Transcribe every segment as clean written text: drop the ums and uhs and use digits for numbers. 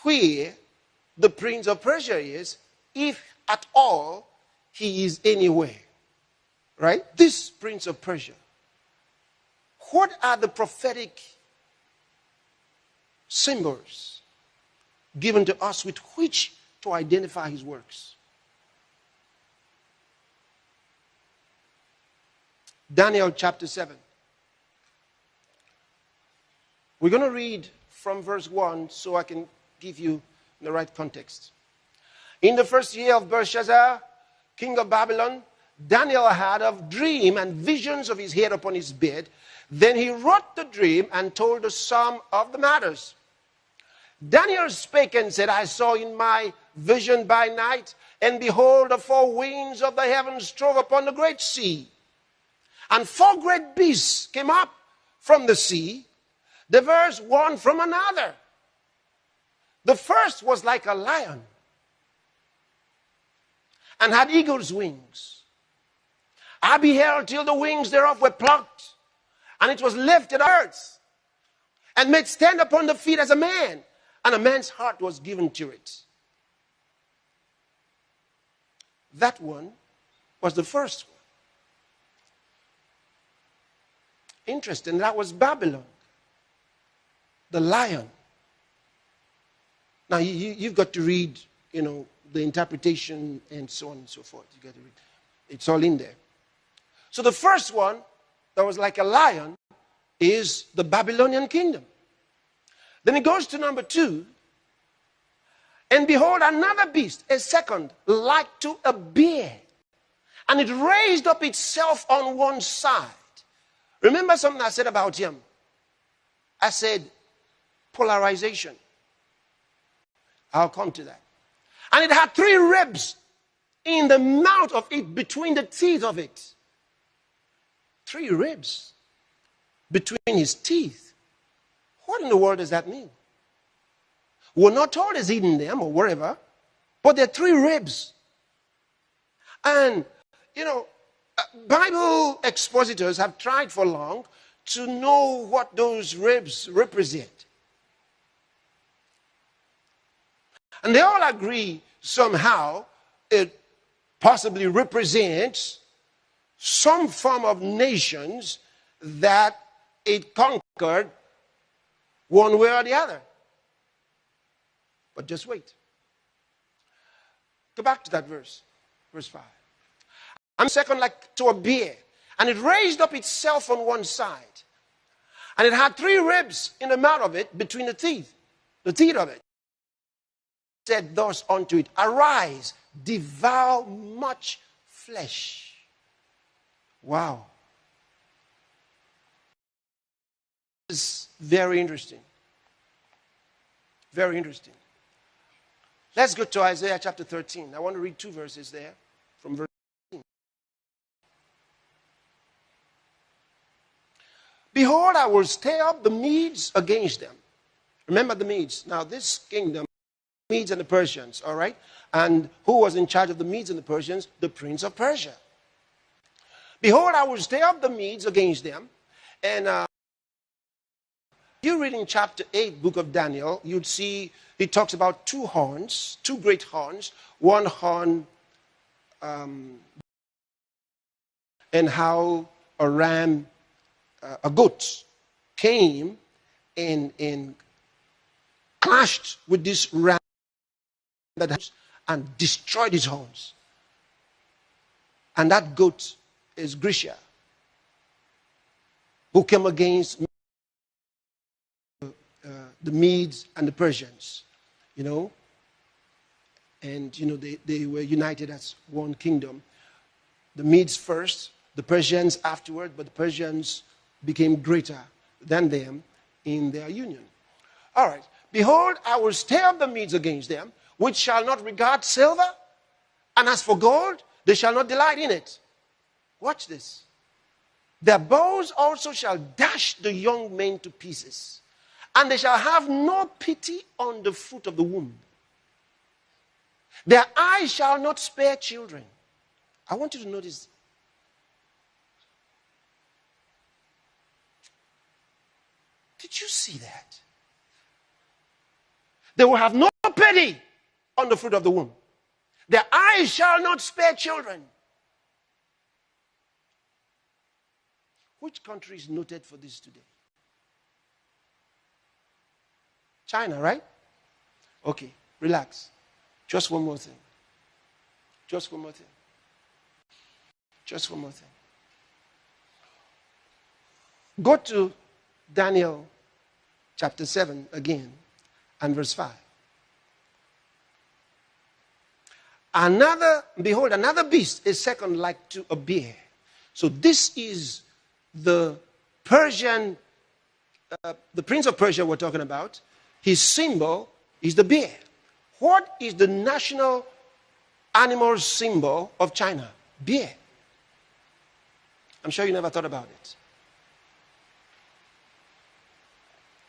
where the prince of Persia is, if at all he is anywhere. Right? This prince of Persia. What are the prophetic symbols given to us with which to identify his works? Daniel chapter 7. We're going to read from verse 1 so I can give you the right context. In the first year of Belshazzar, king of Babylon, Daniel had a dream and visions of his head upon his bed. Then he wrote the dream and told the sum of the matters. Daniel spake and said, I saw in my vision by night, and behold, the four winds of the heavens strove upon the great sea. And four great beasts came up from the sea, diverse one from another. The first was like a lion, and had eagle's wings. I beheld till the wings thereof were plucked, and it was lifted earth, and made stand upon the feet as a man, and a man's heart was given to it. That one was the first one. Interesting, that was Babylon, the lion. Now, you've got to read, the interpretation and so on and so forth. You got to read. It's all in there. So the first one, that was like a lion, is the Babylonian kingdom. Then it goes to number 2. And behold, another beast, a second, like to a bear. And it raised up itself on one side. Remember something I said about him? I said, polarization. I'll come to that. And it had 3 ribs in the mouth of it, between the teeth of it. 3 ribs between his teeth. What in the world does that mean? We're not told he's eating them or whatever, but there are 3 ribs. And, Bible expositors have tried for long to know what those ribs represent. And they all agree somehow it possibly represents some form of nations that it conquered one way or the other. But just wait. Go back to that verse 5. And second, like to a bear, and it raised up itself on one side, and it had 3 ribs in the mouth of it, between the teeth of it. Said thus unto it, arise, devour much flesh. Wow. This is very interesting. Very interesting. Let's go to Isaiah chapter 13. I want to read 2 verses there from verse 13. Behold, I will stir up the Medes against them. Remember the Medes. Now this kingdom, Medes and the Persians, all right? And who was in charge of the Medes and the Persians? The prince of Persia. Behold, I will stir up the Medes against them. And you read in chapter 8, book of Daniel, you'd see it talks about 2 horns, 2 great horns. One horn, and how a ram, a goat, came and clashed with this ram and destroyed his horns. And that goat is Grisha, who came against the Medes and the Persians, and they were united as one kingdom. The Medes first, the Persians afterward, but the Persians became greater than them in their union. All right. Behold, I will stir up the Medes against them, which shall not regard silver, and as for gold, they shall not delight in it. Watch this. Their bows also shall dash the young men to pieces, and they shall have no pity on the fruit of the womb. Their eyes shall not spare children. I want you to notice. Did you see that? They will have no pity on the fruit of the womb. Their eyes shall not spare children. Which country is noted for this today? China, right? Okay, relax. Just one more thing. Just one more thing. Just one more thing. Go to Daniel chapter 7 again and verse 5. Behold, another beast is second like to a bear. So this is the Persian, the prince of Persia we're talking about. His symbol is the bear. What is the national animal symbol of China? Bear. I'm sure you never thought about it.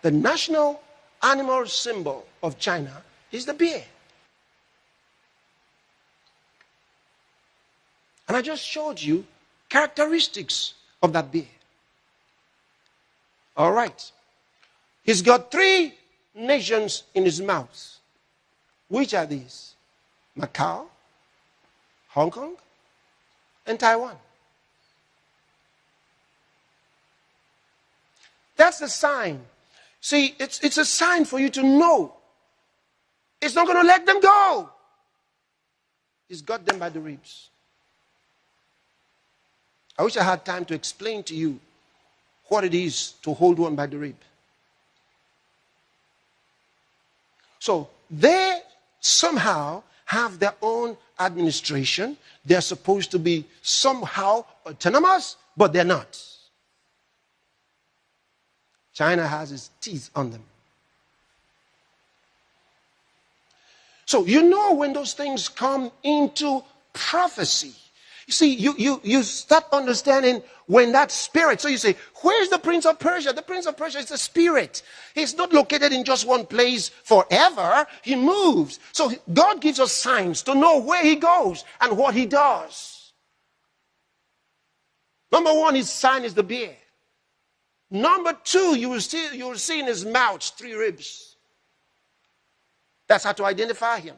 The national animal symbol of China is the bear. And I just showed you characteristics of that bear. All right. He's got 3 nations in his mouth. Which are these? Macau, Hong Kong, and Taiwan. That's the sign. See, it's a sign for you to know. It's not going to let them go. He's got them by the ribs. I wish I had time to explain to you what it is to hold one by the rib. So they somehow have their own administration. They're supposed to be somehow autonomous, but they're not. China has its teeth on them. So you know when those things come into prophecy. You see, you start understanding when that spirit. So you say, where's the Prince of Persia? The Prince of Persia is a spirit. He's not located in just one place forever. He moves. So God gives us signs to know where he goes and what he does. Number 1, his sign is the bear. Number 2, you will see in his mouth 3 ribs. That's how to identify him.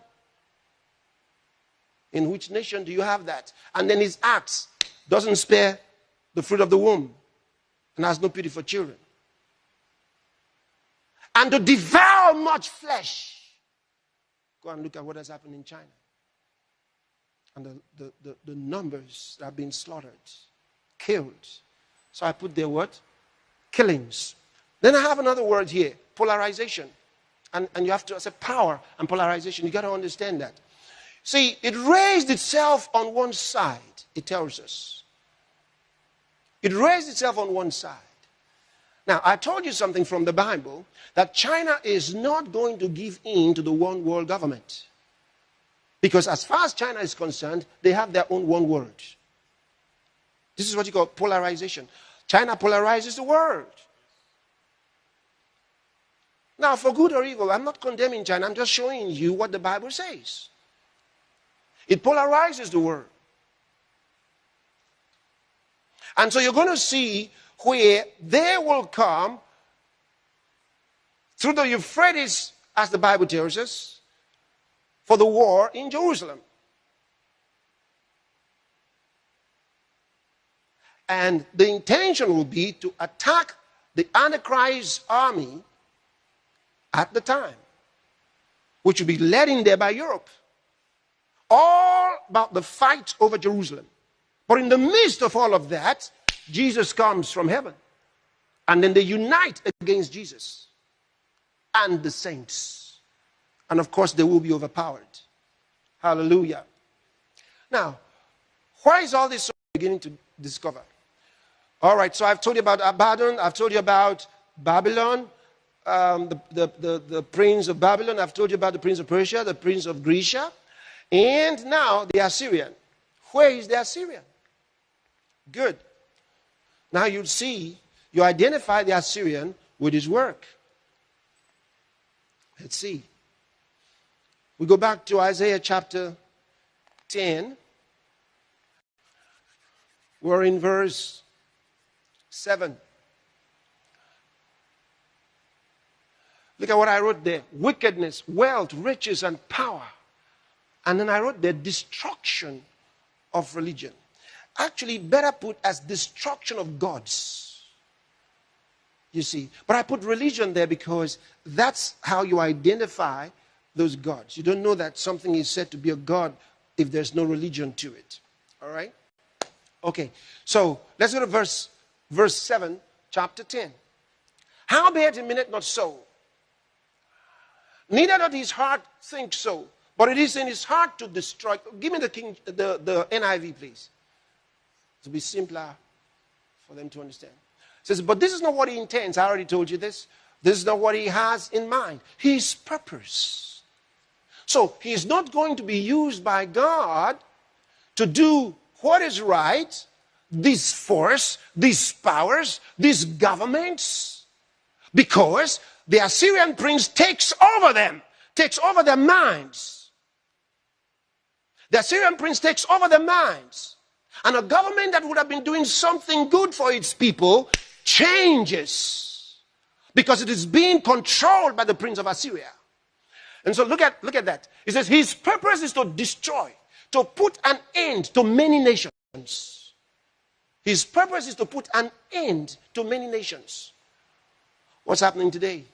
In which nation do you have that? And then his axe doesn't spare the fruit of the womb and has no pity for children. And to devour much flesh. Go and look at what has happened in China. And the numbers that have been slaughtered, killed. So I put there what? Killings. Then I have another word here, polarization. And you have to say power and polarization. You got to understand that. See, it raised itself on one side, it tells us. It raised itself on one side. Now, I told you something from the Bible, that China is not going to give in to the one world government. Because as far as China is concerned, they have their own one world. This is what you call polarization. China polarizes the world. Now, for good or evil, I'm not condemning China. I'm just showing you what the Bible says. It polarizes the world. And so you're going to see where they will come through the Euphrates, as the Bible tells us, for the war in Jerusalem. And the intention will be to attack the Antichrist army at the time, which will be led in there by Europe. All about the fight over Jerusalem. But in the midst of all of that, Jesus comes from heaven. And then they unite against Jesus and the saints. And of course, they will be overpowered. Hallelujah. Now, why is all this so beginning to discover? All right, so I've told you about Abaddon. I've told you about Babylon, the prince of Babylon. I've told you about the prince of Persia, the prince of Grecia. And now the Assyrian. Where is the Assyrian? Good. Now you identify the Assyrian with his work. Let's see. We go back to Isaiah chapter 10. We're in verse 7. Look at what I wrote there. Wickedness, wealth, riches, and power. And then I wrote there, destruction of religion. Actually, better put as destruction of gods. You see. But I put religion there because that's how you identify those gods. You don't know that something is said to be a god if there's no religion to it. All right? Okay. So, let's go to verse 7, chapter 10. Howbeit he meaneth not so. Neither doth his heart think so. But it is in his heart to destroy. Give me the NIV, please. To be simpler for them to understand. It says, but this is not what he intends. I already told you this. This is not what he has in mind. His purpose. So, he is not going to be used by God to do what is right. This force, these powers, these governments. Because the Assyrian prince takes over them. Takes over their minds. The Assyrian prince takes over their minds. And a government that would have been doing something good for its people changes. Because it is being controlled by the prince of Assyria. And so look at that. It says his purpose is to destroy, to put an end to many nations. His purpose is to put an end to many nations. What's happening today?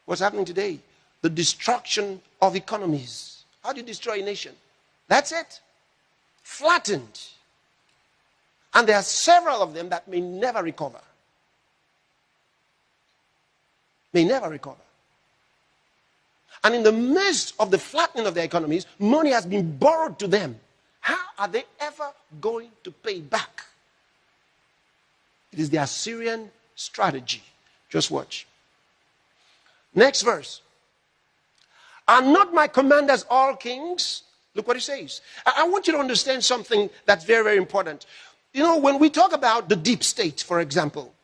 What's happening today? The destruction of economies. How do you destroy a nation? That's it. Flattened. And there are several of them that may never recover. May never recover. And in the midst of the flattening of their economies, money has been borrowed to them. How are they ever going to pay back? It is the Assyrian strategy. Just watch. Next verse. Are not my commanders all kings? Look what he says. I want you to understand something that's very, very important. You know, when we talk about the deep state, for example,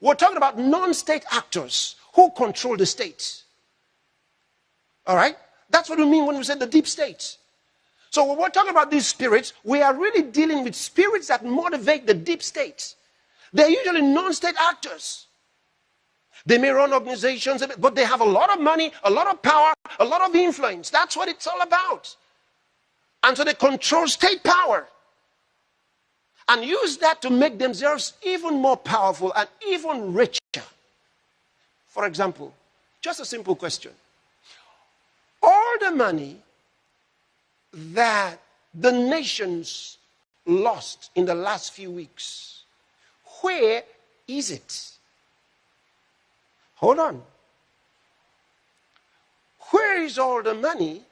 we're talking about non-state actors who control the state. All right? That's what we mean when we say the deep state. So when we're talking about these spirits, we are really dealing with spirits that motivate the deep state. They're usually non-state actors. They may run organizations, but they have a lot of money, a lot of power, a lot of influence. That's what it's all about. And so they control state power. And use that to make themselves even more powerful and even richer. For example, just a simple question. All the money that the nations lost in the last few weeks, where is it? Hold on. Where is all the money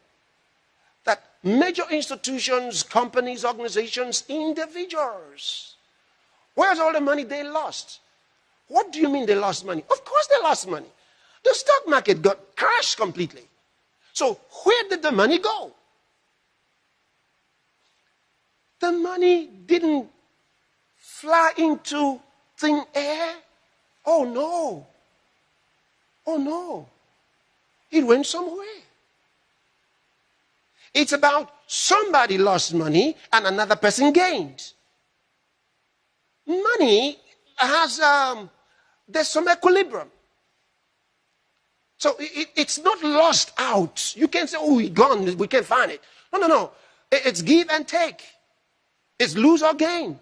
that major institutions, companies, organizations, individuals, where's all the money they lost? What do you mean they lost money? Of course they lost money. The stock market got crashed completely. So where did the money go? The money didn't fly into thin air. Oh no. Oh no. It went somewhere. It's about somebody lost money and another person gained. Money has, there's some equilibrium. So it's not lost out. You can't say, oh, it's gone, we can't find it. No. It's give and take. It's lose or gain.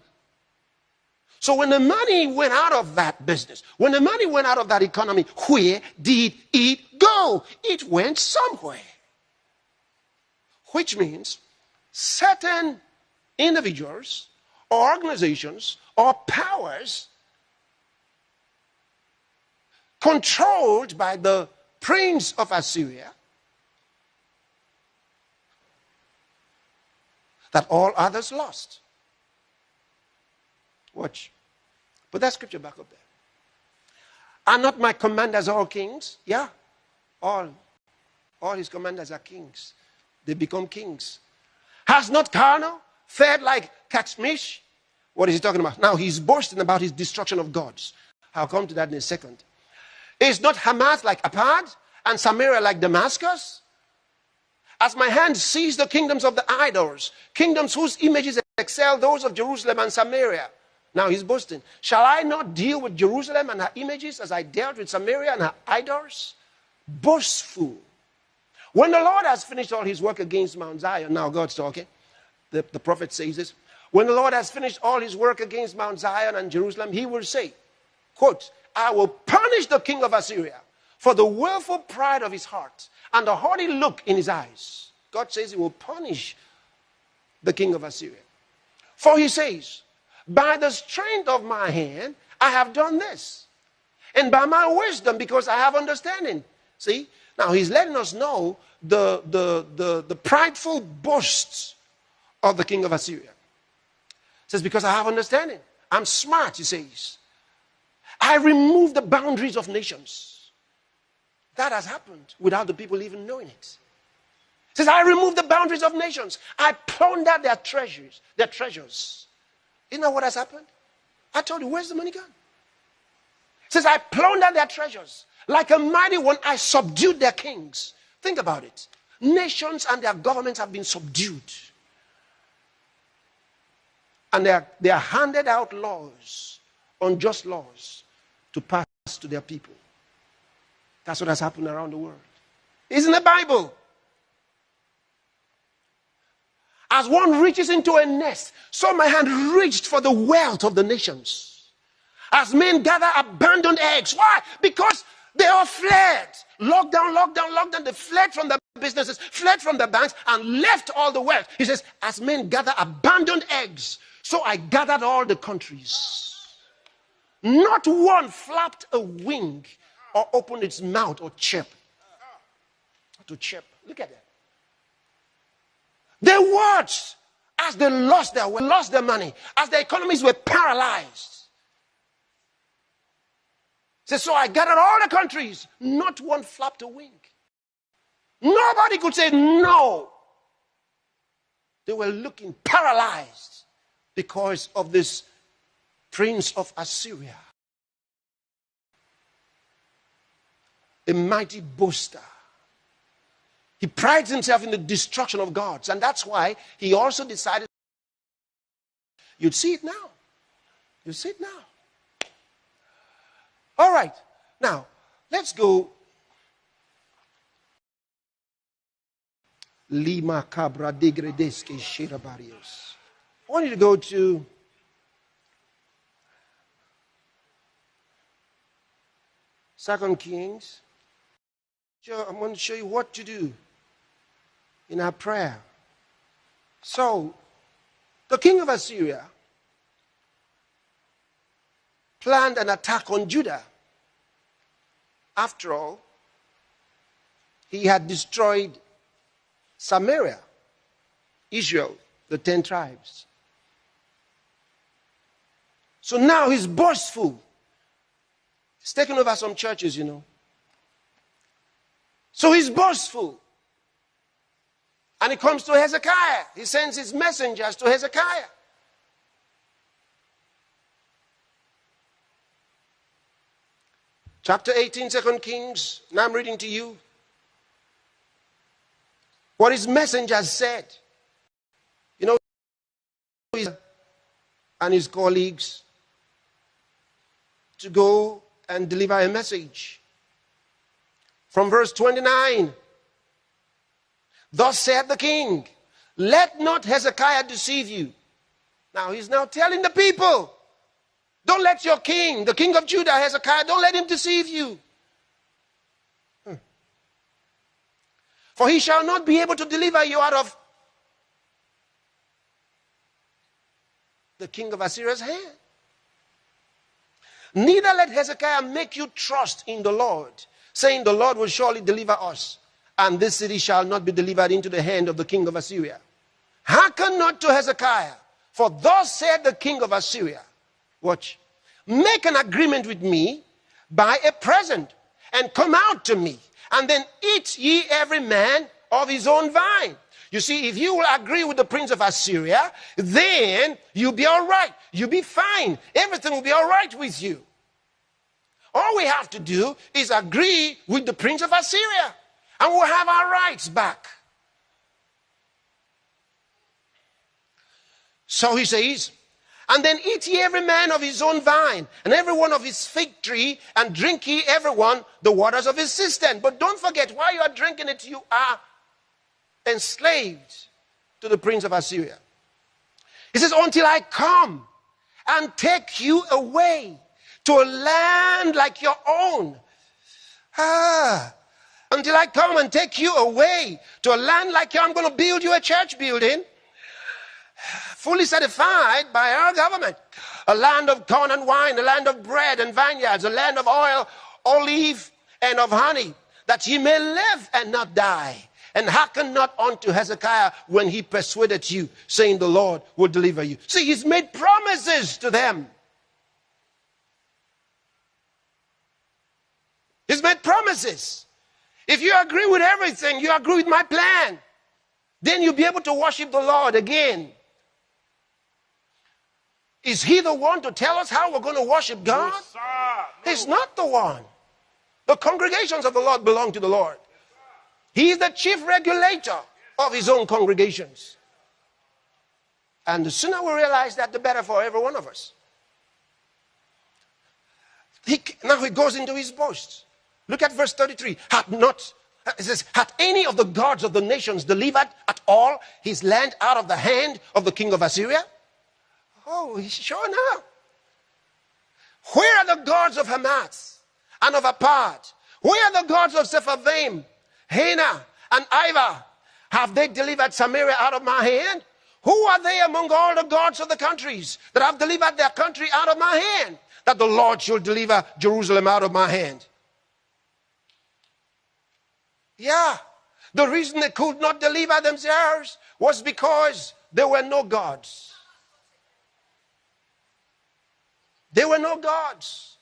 So when the money went out of that business, when the money went out of that economy, where did it go? It went somewhere. Which means certain individuals or organizations or powers controlled by the prince of Assyria, that all others lost. Watch. Put that scripture back up there. Are not my commanders all kings? Yeah. All his commanders are kings. They become kings. Has not Carnal fared like Catchmish? What is he talking about? Now he's boasting about his destruction of gods. I'll come to that in a second. Is not Hamath like Apad and Samaria like Damascus? As my hand seized the kingdoms of the idols, kingdoms whose images excel those of Jerusalem and Samaria. Now he's boasting. Shall I not deal with Jerusalem and her images as I dealt with Samaria and her idols? Boastful. When the Lord has finished all his work against Mount Zion, now God's talking. The prophet says this. When the Lord has finished all his work against Mount Zion and Jerusalem, he will say, quote, I will punish the king of Assyria for the willful pride of his heart and the haughty look in his eyes. God says he will punish the king of Assyria. For he says, by the strength of my hand, I have done this. And by my wisdom, because I have understanding. See? Now he's letting us know the prideful boasts of the king of Assyria. He says, because I have understanding. I'm smart, he says. I remove the boundaries of nations. That has happened without the people even knowing it. He says, I remove the boundaries of nations. I plunder their treasures. You know what has happened? I told you, where's the money gone? He says, I plunder their treasures. Like a mighty one, I subdued their kings. Think about it. Nations and their governments have been subdued. And they are handed out laws, unjust laws, to pass to their people. That's what has happened around the world. It's in the Bible. As one reaches into a nest, so my hand reached for the wealth of the nations. As men gather abandoned eggs. Why? Because they all fled. Lockdown. They fled from the businesses, fled from the banks, and left all the wealth. He says, as men gather abandoned eggs, so I gathered all the countries. Not one flapped a wing or opened its mouth or chirped. To chirp. Look at that. They watched as they lost their money, as their economies were paralyzed. So I gathered all the countries. Not one flapped a wing. Nobody could say no. They were looking paralyzed because of this prince of Assyria. A mighty boaster. He prides himself in the destruction of gods. And that's why he also decided. You'd see it now. You see it now. All right. Now, let's go. Lima cabra degredeske shirabarios. I want you to go to Second Kings. I'm going to show you what to do in our prayer. So, the king of Assyria planned an attack on Judah. After all, he had destroyed Samaria, Israel, the 10 tribes. So now he's boastful. He's taken over some churches, you know. So he's boastful. And he comes to Hezekiah. He sends his messengers to Hezekiah. Chapter 18, 2 Kings. Now I'm reading to you what his messengers said. You know, and his colleagues to go and deliver a message. From verse 29. Thus said the king, let not Hezekiah deceive you. Now he's now telling the people, don't let your king, the king of Judah, Hezekiah, don't let him deceive you. For he shall not be able to deliver you out of the king of Assyria's hand. Neither let Hezekiah make you trust in the Lord, saying the Lord will surely deliver us, and this city shall not be delivered into the hand of the king of Assyria. Hearken not to Hezekiah, for thus said the king of Assyria. Watch. Make an agreement with me, buy a present, and come out to me, and then eat ye every man of his own vine. You see, if you will agree with the prince of Assyria, then you'll be all right. You'll be fine. Everything will be all right with you. All we have to do is agree with the prince of Assyria, and we'll have our rights back. So he says, And then eat ye every man of his own vine, and every one of his fig tree, and drink ye every one the waters of his cistern. But don't forget, while you are drinking it, you are enslaved to the prince of Assyria. He says, until I come and take you away to a land like your own. Until I come and take you away to a land like your own. I'm going to build you a church building, fully certified by our government. A land of corn and wine, a land of bread and vineyards, a land of oil, olive, and of honey, that ye may live and not die. And hearken not unto Hezekiah when he persuaded you, saying the Lord will deliver you. See, he's made promises to them. He's made promises. If you agree with everything, you agree with my plan, then you'll be able to worship the Lord again. Is he the one to tell us how we're going to worship God? No, sir. No. He's not the one. The congregations of the Lord belong to the Lord. He is the chief regulator of his own congregations. And the sooner we realize that, the better for every one of us. Now he goes into his boast. Look at verse 33. It says, hath any of the gods of the nations delivered at all his land out of the hand of the king of Assyria? Oh, he's sure now. Where are the gods of Hamath and of Apad? Where are the gods of Sepharvaim, Hena, and Iva? Have they delivered Samaria out of my hand? Who are they among all the gods of the countries that have delivered their country out of my hand, that the Lord should deliver Jerusalem out of my hand? Yeah, the reason they could not deliver themselves was because there were no gods. There were no gods.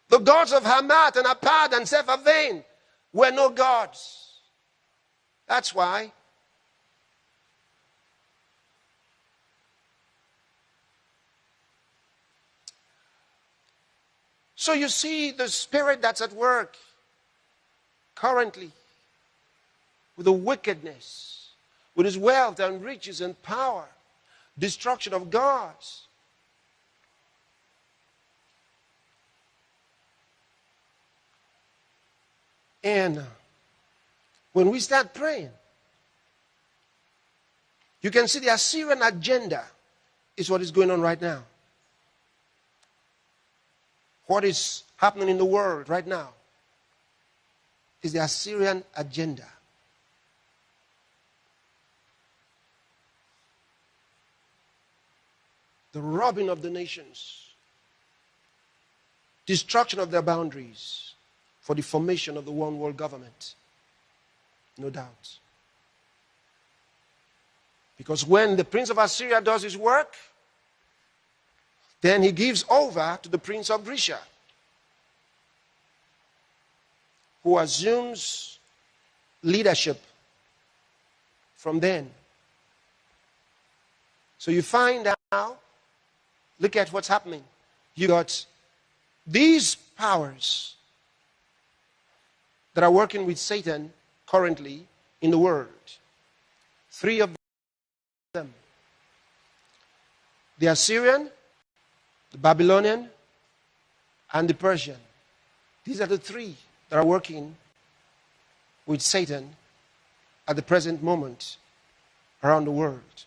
The gods of Hamath and Apad and Sepharvaim were no gods. That's why. So you see the spirit that's at work currently with the wickedness, with his wealth and riches and power, destruction of gods. And when we start praying, you can see the Assyrian agenda is what is going on right now. What is happening in the world right now is the Assyrian agenda. The robbing of the nations, destruction of their boundaries, for the formation of the one world government. No doubt. Because when the prince of Assyria does his work, then he gives over to the prince of Grisha, who assumes leadership from then. So you find out, look at what's happening. You got these powers that are working with Satan currently in the world. 3 of them. The Assyrian, the Babylonian, and the Persian. These are the 3 that are working with Satan at the present moment around the world.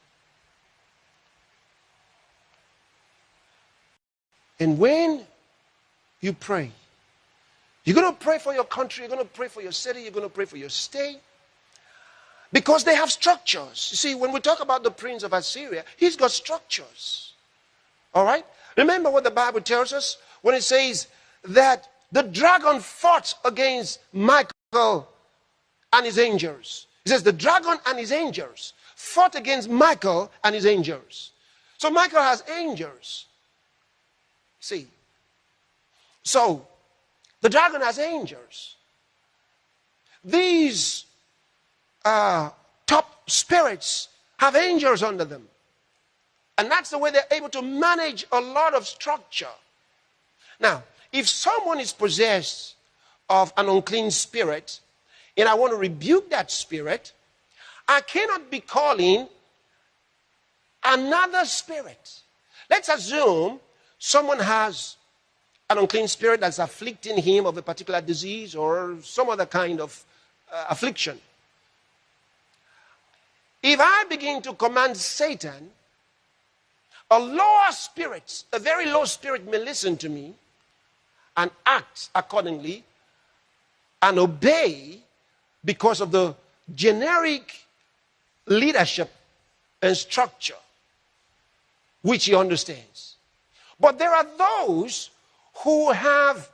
And when you pray, you're going to pray for your country, you're going to pray for your city, you're going to pray for your state. Because they have structures. You see, when we talk about the prince of Assyria, he's got structures. All right? Remember what the Bible tells us when it says that the dragon fought against Michael and his angels. It says the dragon and his angels fought against Michael and his angels. So Michael has angels. See? So, the dragon has angels. These top spirits have angels under them. And that's the way they're able to manage a lot of structure. Now, if someone is possessed of an unclean spirit, and I want to rebuke that spirit, I cannot be calling another spirit Let's assume someone has an unclean spirit that's afflicting him of a particular disease or some other kind of affliction. If I begin to command Satan, a lower spirit, a very low spirit may listen to me and act accordingly and obey because of the generic leadership and structure which he understands. But there are those who have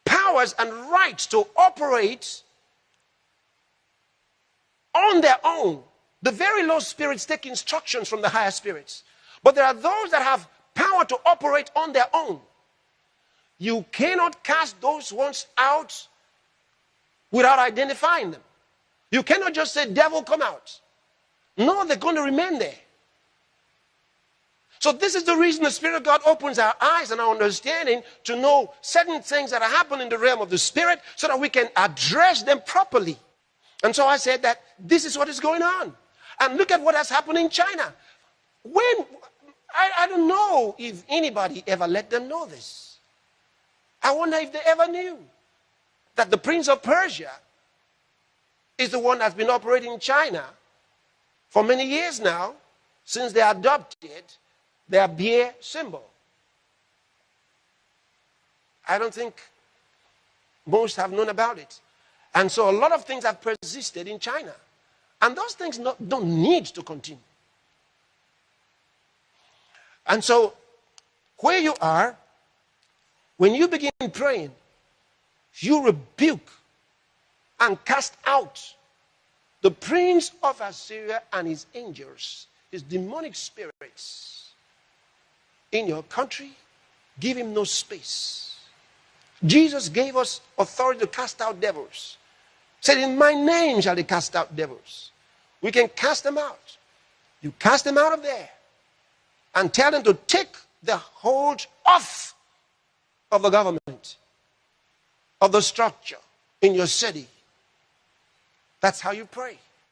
powers and rights to operate on their own. The very low spirits take instructions from the higher spirits. But there are those that have power to operate on their own. You cannot cast those ones out without identifying them. You cannot just say, devil, come out. No, they're going to remain there. So this is the reason the Spirit of God opens our eyes and our understanding to know certain things that are happening in the realm of the Spirit so that we can address them properly. And so I said that this is what is going on. And look at what has happened in China. I don't know if anybody ever let them know this. I wonder if they ever knew that the Prince of Persia is the one that's been operating in China for many years now, since they adopted their beer symbol. I don't think most have known about it. And so a lot of things have persisted in China. And those things don't need to continue. And so, where you are, when you begin praying, you rebuke and cast out the prince of Assyria and his angels, his demonic spirits in your country. Give him no space. Jesus gave us authority to cast out devils. Said, in my name shall they cast out devils. We can cast them out. You cast them out of there and tell them to take the hold off of the government, of the structure in your city. That's how you pray.